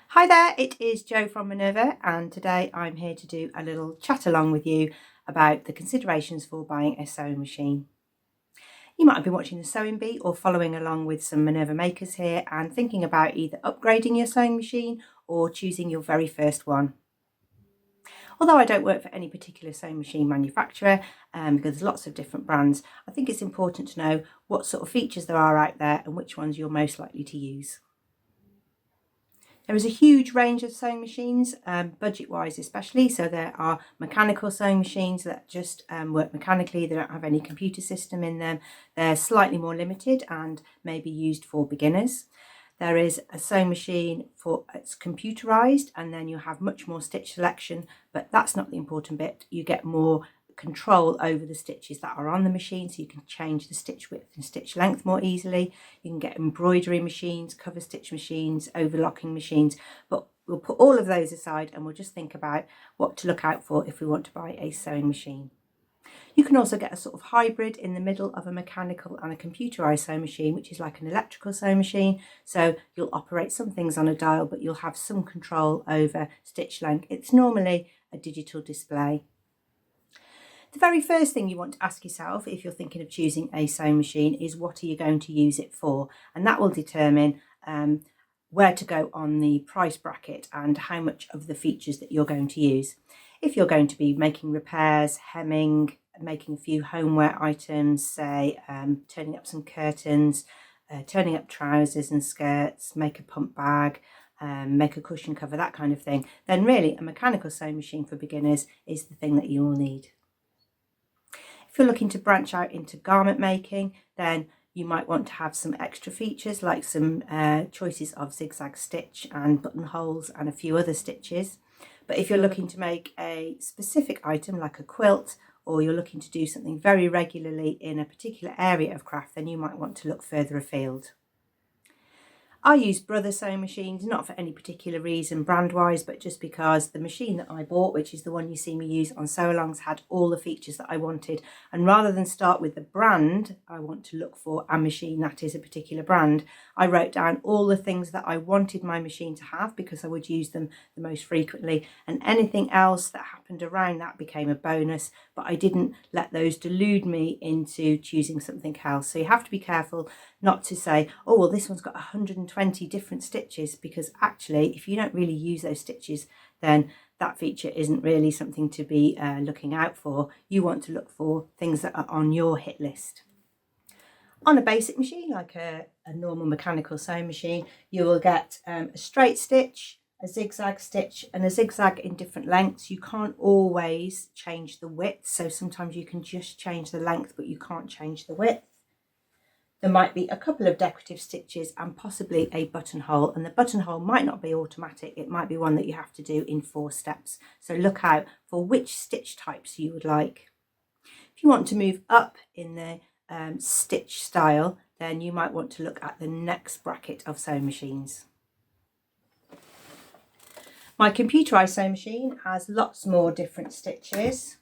Hi there, it is Jo from Minerva, and today I'm here to do a little chat along with you about the considerations for buying a sewing machine. You might have been watching the Sewing Bee or following along with some Minerva makers here and thinking about either upgrading your sewing machine or choosing your very first one. Although I don't work for any particular sewing machine manufacturer, because there's lots of different brands, I think it's important to know what sort of features there are out there and which ones you're most likely to use. There is a huge range of sewing machines, budget-wise especially. So there are mechanical sewing machines that just work mechanically. They don't have any computer system in them. They're slightly more limited and may be used for beginners. There is a sewing machine it's computerised, and then you have much more stitch selection, but that's not the important bit. You get more control over the stitches that are on the machine, so you can change the stitch width and stitch length more easily. You can get embroidery machines, cover stitch machines, overlocking machines, but we'll put all of those aside and we'll just think about what to look out for if we want to buy a sewing machine. You can also get a sort of hybrid in the middle of a mechanical and a computerised sewing machine, which is like an electrical sewing machine. So you'll operate some things on a dial, but you'll have some control over stitch length. It's normally a digital display. The very first thing you want to ask yourself if you're thinking of choosing a sewing machine is, what are you going to use it for? And that will determine where to go on the price bracket and how much of the features that you're going to use. If you're going to be making repairs, hemming, making a few homeware items, say turning up some curtains, turning up trousers and skirts, make a pump bag, make a cushion cover, that kind of thing, then really a mechanical sewing machine for beginners is the thing that you will need. If you're looking to branch out into garment making, then you might want to have some extra features like some choices of zigzag stitch and buttonholes and a few other stitches. But if you're looking to make a specific item like a quilt, or you're looking to do something very regularly in a particular area of craft, then you might want to look further afield. I use Brother sewing machines, not for any particular reason brand-wise, but just because the machine that I bought, which is the one you see me use on sew-alongs, had all the features that I wanted. And rather than start with the brand I want to look for, a machine that is a particular brand, I wrote down all the things that I wanted my machine to have because I would use them the most frequently, and anything else that happened around that became a bonus, but I didn't let those delude me into choosing something else. So you have to be careful not to say, oh well, this one's got 120 different stitches, because actually if you don't really use those stitches, then that feature isn't really something to be looking out for. You want to look for things that are on your hit list. On a basic machine like a normal mechanical sewing machine, you will get a straight stitch, a zigzag stitch, and a zigzag in different lengths. You can't always change the width, so sometimes you can just change the length but you can't change the width. There might be a couple of decorative stitches and possibly a buttonhole, and the buttonhole might not be automatic. It might be one that you have to do in 4 steps. So look out for which stitch types you would like. If you want to move up in the stitch style, then you might want to look at the next bracket of sewing machines. My computerised sewing machine has lots more different stitches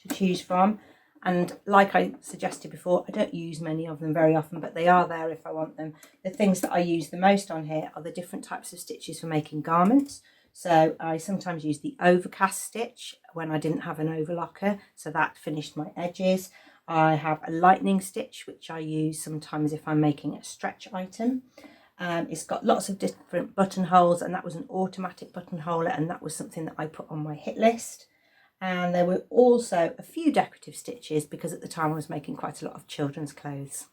to choose from. And like I suggested before, I don't use many of them very often, but they are there if I want them. The things that I use the most on here are the different types of stitches for making garments. So I sometimes use the overcast stitch when I didn't have an overlocker, so that finished my edges. I have a lightning stitch, which I use sometimes if I'm making a stretch item. It's got lots of different buttonholes, and that was an automatic buttonholer, and that was something that I put on my hit list. And there were also a few decorative stitches because at the time I was making quite a lot of children's clothes.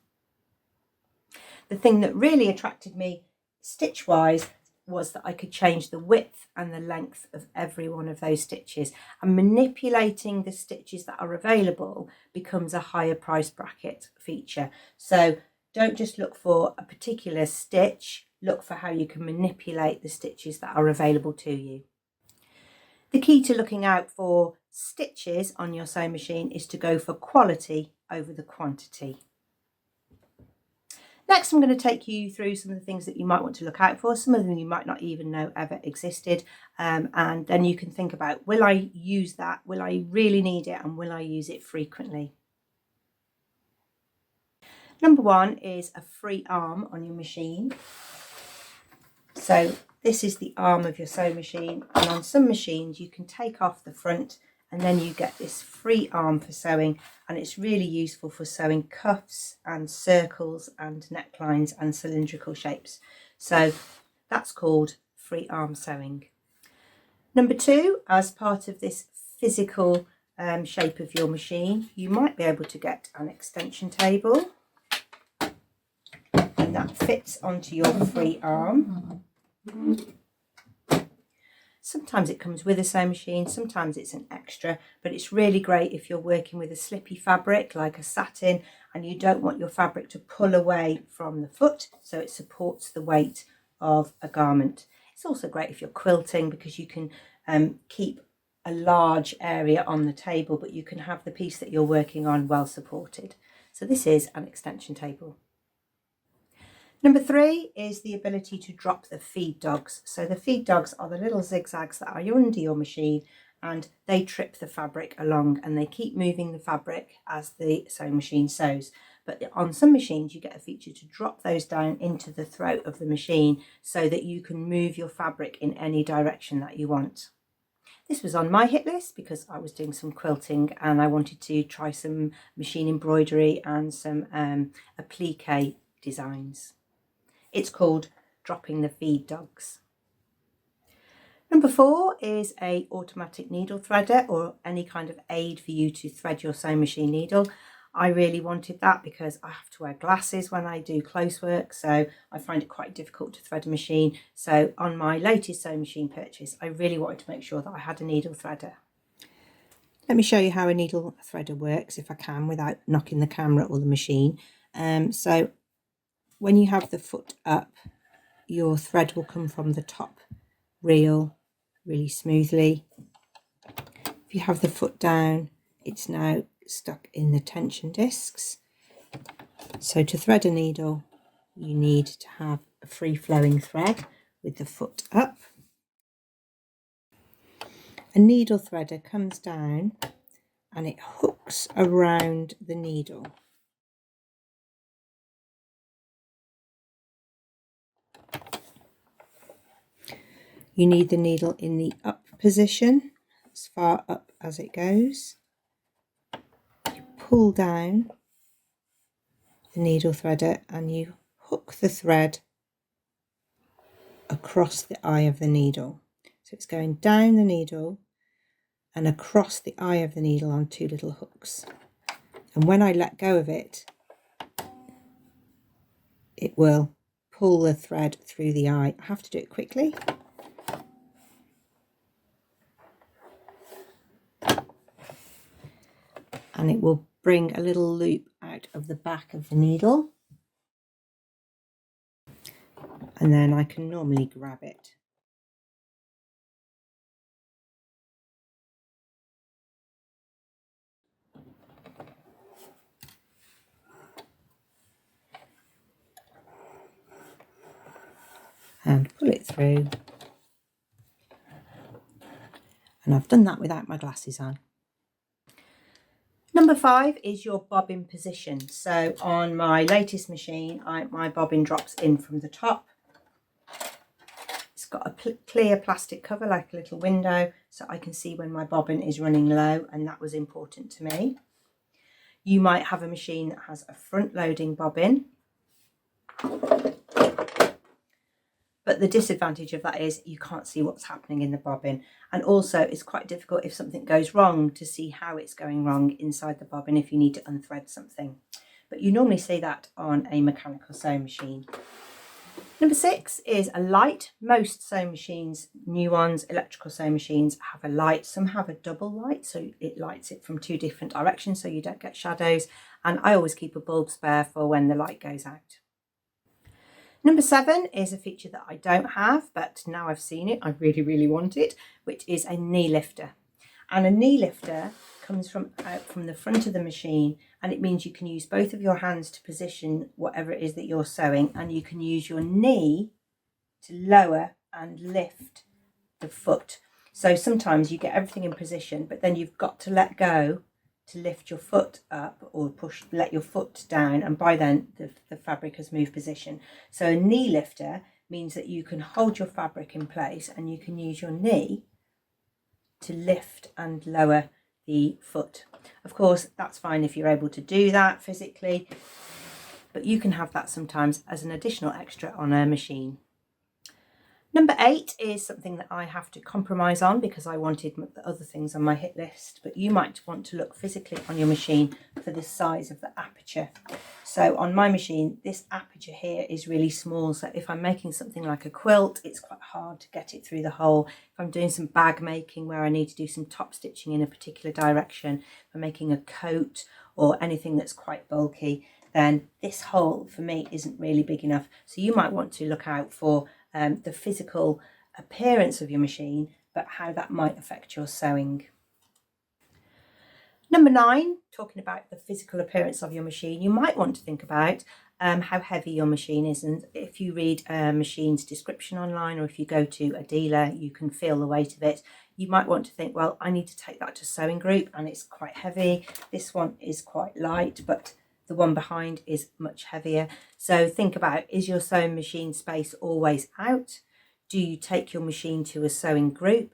The thing that really attracted me stitch-wise was that I could change the width and the length of every one of those stitches, and manipulating the stitches that are available becomes a higher price bracket feature. So don't just look for a particular stitch, look for how you can manipulate the stitches that are available to you. The key to looking out for stitches on your sewing machine is to go for quality over the quantity. Next, I'm going to take you through some of the things that you might want to look out for. Some of them you might not even know ever existed, and then you can think about, will I use that? Will I really need it? And will I use it frequently? Number 1 is a free arm on your machine. So this is the arm of your sewing machine, and on some machines you can take off the front and then you get this free arm for sewing, and it's really useful for sewing cuffs and circles and necklines and cylindrical shapes. So that's called free arm sewing. Number 2, as part of this physical shape of your machine, you might be able to get an extension table, and that fits onto your free arm. Sometimes it comes with a sewing machine, sometimes it's an extra, but it's really great if you're working with a slippy fabric like a satin and you don't want your fabric to pull away from the foot, so it supports the weight of a garment. It's also great if you're quilting, because you can keep a large area on the table, but you can have the piece that you're working on well supported. So this is an extension table. Number 3 is the ability to drop the feed dogs. So the feed dogs are the little zigzags that are under your machine, and they trip the fabric along and they keep moving the fabric as the sewing machine sews. But on some machines you get a feature to drop those down into the throat of the machine so that you can move your fabric in any direction that you want. This was on my hit list because I was doing some quilting and I wanted to try some machine embroidery and some applique designs. It's called dropping the feed dogs. Number 4 is a automatic needle threader, or any kind of aid for you to thread your sewing machine needle. I really wanted that because I have to wear glasses when I do close work, so I find it quite difficult to thread a machine. So on my latest sewing machine purchase, I really wanted to make sure that I had a needle threader. Let me show you how a needle threader works, if I can, without knocking the camera or the machine. So when you have the foot up, your thread will come from the top reel really smoothly. If you have the foot down, it's now stuck in the tension discs. So to thread a needle, you need to have a free-flowing thread with the foot up. A needle threader comes down and it hooks around the needle. You need the needle in the up position, as far up as it goes. You pull down the needle threader and you hook the thread across the eye of the needle. So it's going down the needle and across the eye of the needle on 2 little hooks. And when I let go of it, it will pull the thread through the eye. I have to do it quickly. And it will bring a little loop out of the back of the needle. And then I can normally grab it. And pull it through. And I've done that without my glasses on. Number 5 is your bobbin position. So on my latest machine, my bobbin drops in from the top. It's got a clear plastic cover like a little window, so I can see when my bobbin is running low, and that was important to me. You might have a machine that has a front loading bobbin, but the disadvantage of that is you can't see what's happening in the bobbin, and also it's quite difficult if something goes wrong to see how it's going wrong inside the bobbin if you need to unthread something. But you normally see that on a mechanical sewing machine. Number 6 is a light. Most sewing machines, new ones, electrical sewing machines, have a light. Some have a double light, so it lights it from 2 different directions so you don't get shadows, and I always keep a bulb spare for when the light goes out. Number 7 is a feature that I don't have, but now I've seen it, I really want it, which is a knee lifter. And a knee lifter comes out from the front of the machine, and it means you can use both of your hands to position whatever it is that you're sewing, and you can use your knee to lower and lift the foot. So sometimes you get everything in position, but then you've got to let go to lift your foot up or let your foot down, and by then the fabric has moved position. So a knee lifter means that you can hold your fabric in place and you can use your knee to lift and lower the foot. Of course, that's fine if you're able to do that physically, but you can have that sometimes as an additional extra on a machine. Number 8 is something that I have to compromise on because I wanted the other things on my hit list, but you might want to look physically on your machine for the size of the aperture. So on my machine, this aperture here is really small. So if I'm making something like a quilt, it's quite hard to get it through the hole. If I'm doing some bag making where I need to do some top stitching in a particular direction, if I'm making a coat or anything that's quite bulky, then this hole for me isn't really big enough. So you might want to look out for the physical appearance of your machine, but how that might affect your sewing. Number 9, talking about the physical appearance of your machine, you might want to think about how heavy your machine is. And if you read a machine's description online, or if you go to a dealer, you can feel the weight of it. You might want to think, well, I need to take that to sewing group and it's quite heavy. This one is quite light, but the one behind is much heavier. So think about, is your sewing machine space always out? Do you take your machine to a sewing group?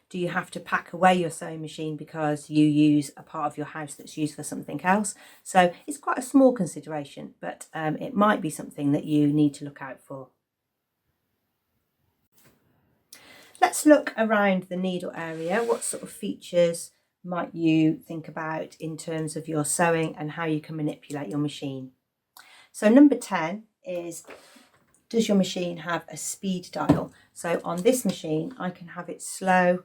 Do you have to pack away your sewing machine because you use a part of your house that's used for something else? So it's quite a small consideration, but it might be something that you need to look out for. Let's look around the needle area. What sort of features might you think about in terms of your sewing and how you can manipulate your machine? So number 10 is, does your machine have a speed dial? So on this machine, I can have it slow,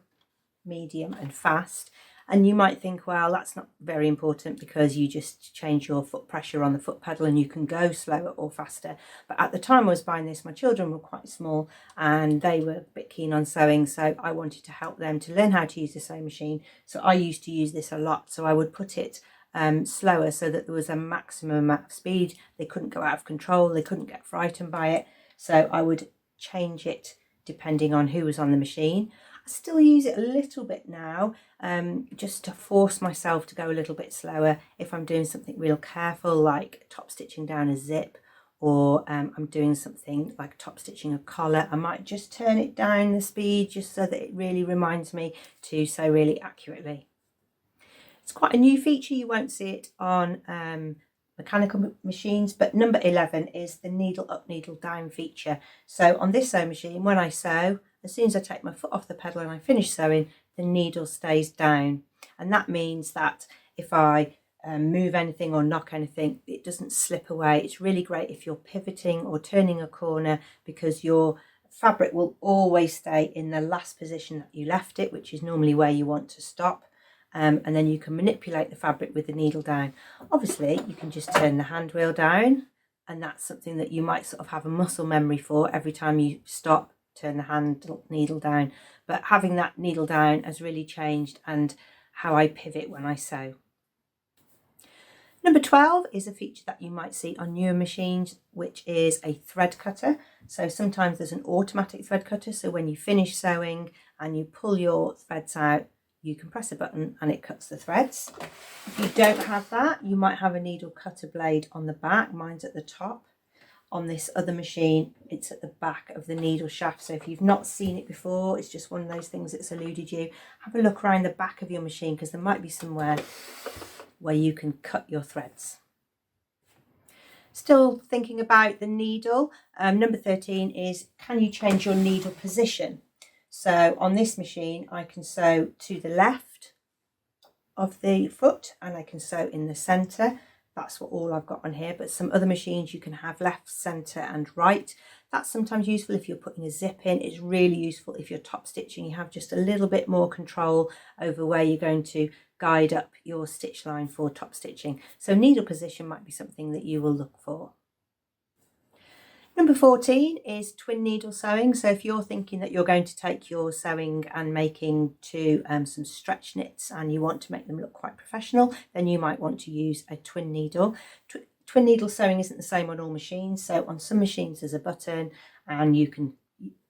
medium and fast. And you might think, well, that's not very important because you just change your foot pressure on the foot pedal and you can go slower or faster. But at the time I was buying this, my children were quite small and they were a bit keen on sewing, so I wanted to help them to learn how to use the sewing machine. So I used to use this a lot. So I would put it slower so that there was a maximum amount of speed. They couldn't go out of control, they couldn't get frightened by it. So I would change it depending on who was on the machine. I still use it a little bit now, just to force myself to go a little bit slower if I'm doing something real careful, like top stitching down a zip, or I'm doing something like top stitching a collar. I might just turn it down the speed just so that it really reminds me to sew really accurately. It's quite a new feature, you won't see it on mechanical machines, but number 11 is the needle up, needle down feature. So on this sewing machine, when I sew, as soon as I take my foot off the pedal and I finish sewing, the needle stays down. And that means that if I move anything or knock anything, it doesn't slip away. It's really great if you're pivoting or turning a corner, because your fabric will always stay in the last position that you left it, which is normally where you want to stop. And then you can manipulate the fabric with the needle down. Obviously, you can just turn the hand wheel down, and that's something that you might sort of have a muscle memory for. Every time you stop, turn the needle down. But having that needle down has really changed and how I pivot when I sew. Number 12 is a feature that you might see on newer machines, which is a thread cutter. So sometimes there's an automatic thread cutter. So when you finish sewing and you pull your threads out, you can press a button and it cuts the threads. If you don't have that, you might have a needle cutter blade on the back. Mine's at the top. On this other machine, it's at the back of the needle shaft. So if you've not seen it before, it's just one of those things that's eluded you. Have a look around the back of your machine, because there might be somewhere where you can cut your threads. Still thinking about the needle, number 13 is, can you change your needle position? So on this machine, I can sew to the left of the foot and I can sew in the centre. That's what all I've got on here, but some other machines you can have left, centre and right. That's sometimes useful if you're putting a zip in. It's really useful if you're top stitching. You have just a little bit more control over where you're going to guide up your stitch line for top stitching. So needle position might be something that you will look for. Number 14 is twin needle sewing. So if you're thinking that you're going to take your sewing and making to some stretch knits and you want to make them look quite professional, then you might want to use a twin needle. Twin needle sewing isn't the same on all machines. So on some machines there's a button and you can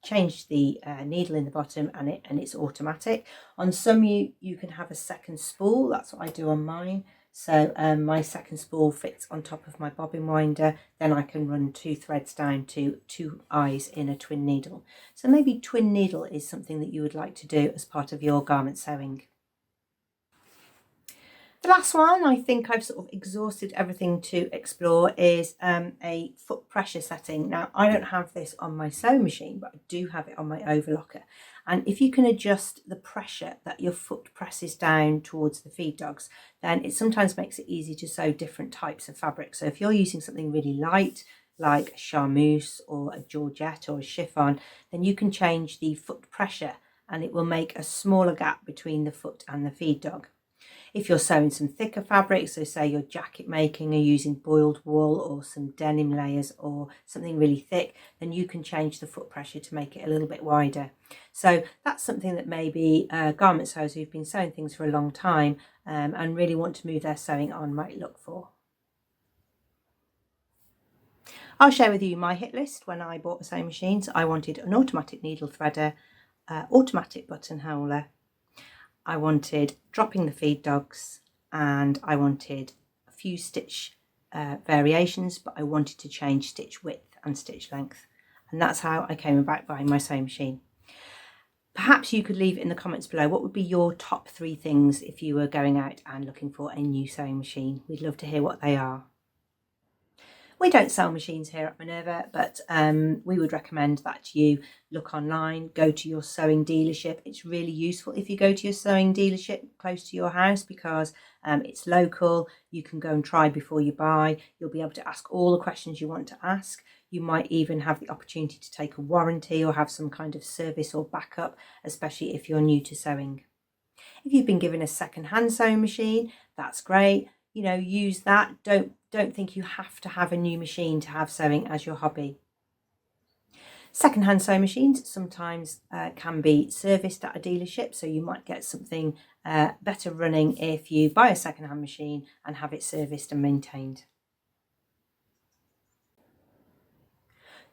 change the needle in the bottom and it's automatic. On some you can have a second spool. That's what I do on mine. So my second spool fits on top of my bobbin winder. Then I can run 2 threads down to 2 eyes in a twin needle. So maybe twin needle is something that you would like to do as part of your garment sewing. The last one, I think I've sort of exhausted everything to explore, is a foot pressure setting. Now, I don't have this on my sewing machine, but I do have it on my overlocker. And if you can adjust the pressure that your foot presses down towards the feed dogs, then it sometimes makes it easy to sew different types of fabric. So if you're using something really light, like a charmeuse or a georgette or a chiffon, then you can change the foot pressure and it will make a smaller gap between the foot and the feed dog. If you're sewing some thicker fabric, so say you're jacket making or using boiled wool or some denim layers or something really thick, then you can change the foot pressure to make it a little bit wider. So that's something that maybe garment sewers who've been sewing things for a long time and really want to move their sewing on might look for. I'll share with you my hit list when I bought a sewing machine. So I wanted an automatic needle threader, automatic buttonholer, I wanted dropping the feed dogs, and I wanted a few stitch variations, but I wanted to change stitch width and stitch length. And that's how I came about buying my sewing machine. Perhaps you could leave in the comments below what would be your top 3 things if you were going out and looking for a new sewing machine. We'd love to hear what they are. We don't sell machines here at Minerva, but we would recommend that you look online, go to your sewing dealership. It's really useful if you go to your sewing dealership close to your house because it's local. You can go and try before you buy. You'll be able to ask all the questions you want to ask. You might even have the opportunity to take a warranty or have some kind of service or backup, especially if you're new to sewing. If you've been given a second-hand sewing machine, that's great. You know, use that. Don't think you have to have a new machine to have sewing as your hobby. Second-hand sewing machines sometimes can be serviced at a dealership, so you might get something better running if you buy a second-hand machine and have it serviced and maintained.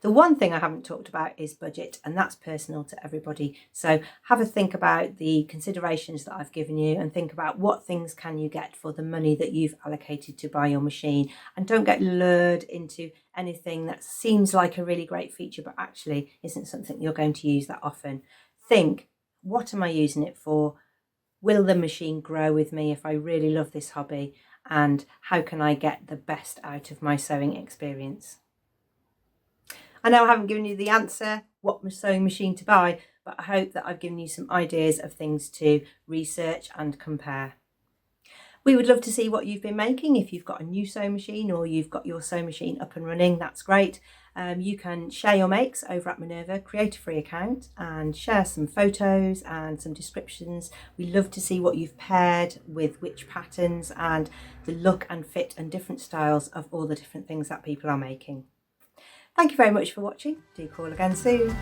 The one thing I haven't talked about is budget, and that's personal to everybody. So have a think about the considerations that I've given you and think about what things can you get for the money that you've allocated to buy your machine. And don't get lured into anything that seems like a really great feature but actually isn't something you're going to use that often. Think, what am I using it for? Will the machine grow with me if I really love this hobby? And how can I get the best out of my sewing experience? I know I haven't given you the answer, what sewing machine to buy, but I hope that I've given you some ideas of things to research and compare. We would love to see what you've been making. If you've got a new sewing machine or you've got your sewing machine up and running, that's great. You can share your makes over at Minerva, create a free account and share some photos and some descriptions. We love to see what you've paired with which patterns and the look and fit and different styles of all the different things that people are making. Thank you very much for watching. Do call again soon.